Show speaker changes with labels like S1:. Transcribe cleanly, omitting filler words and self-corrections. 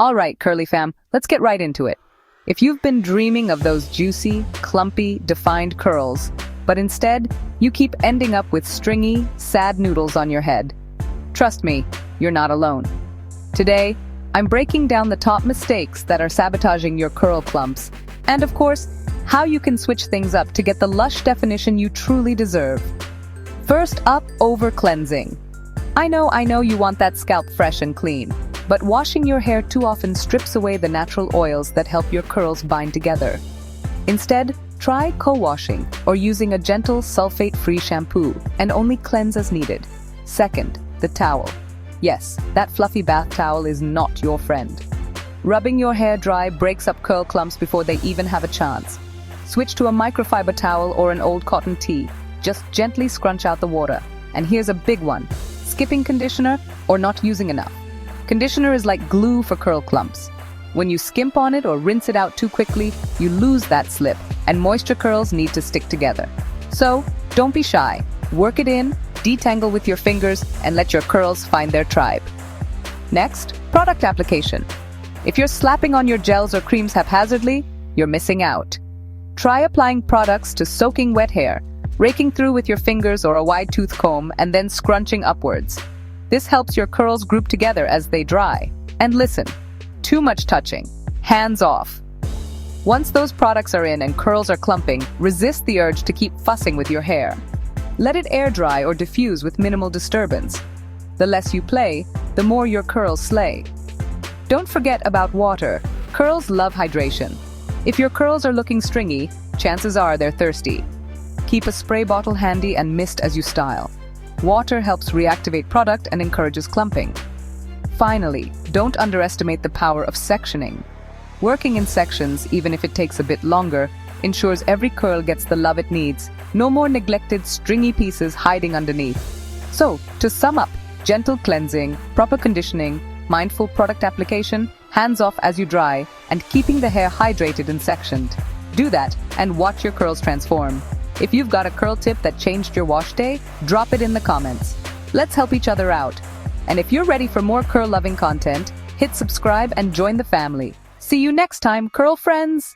S1: All right, Curly fam, let's get right into it. If you've been dreaming of those juicy, clumpy, defined curls, but instead you keep ending up with stringy, sad noodles on your head, trust me, you're not alone. Today, I'm breaking down the top mistakes that are sabotaging your curl clumps, and of course, how you can switch things up to get the lush definition you truly deserve. First up, over-cleansing. I know you want that scalp fresh and clean, but washing your hair too often strips away the natural oils that help your curls bind together. Instead, try co-washing or using a gentle sulfate-free shampoo and only cleanse as needed. Second, the towel. Yes, that fluffy bath towel is not your friend. Rubbing your hair dry breaks up curl clumps before they even have a chance. Switch to a microfiber towel or an old cotton tee. Just gently scrunch out the water. And here's a big one: skipping conditioner or not using enough. Conditioner is like glue for curl clumps. When you skimp on it or rinse it out too quickly, you lose that slip, and moisture curls need to stick together. So, don't be shy. Work it in, detangle with your fingers, and let your curls find their tribe. Next, product application. If you're slapping on your gels or creams haphazardly, you're missing out. Try applying products to soaking wet hair, raking through with your fingers or a wide-tooth comb, and then scrunching upwards. This helps your curls group together as they dry. And listen, too much touching. Hands off. Once those products are in and curls are clumping, resist the urge to keep fussing with your hair. Let it air dry or diffuse with minimal disturbance. The less you play, the more your curls slay. Don't forget about water. Curls love hydration. If your curls are looking stringy, chances are they're thirsty. Keep a spray bottle handy and mist as you style. Water helps reactivate product and encourages clumping. Finally, don't underestimate the power of sectioning. Working in sections, even if it takes a bit longer, ensures every curl gets the love it needs. No more neglected, stringy pieces hiding underneath. So, to sum up, gentle cleansing, proper conditioning, mindful product application, hands off as you dry, and keeping the hair hydrated and sectioned. Do that and watch your curls transform. If you've got a curl tip that changed your wash day, drop it in the comments. Let's help each other out. And if you're ready for more curl-loving content, hit subscribe and join the family. See you next time, curl friends!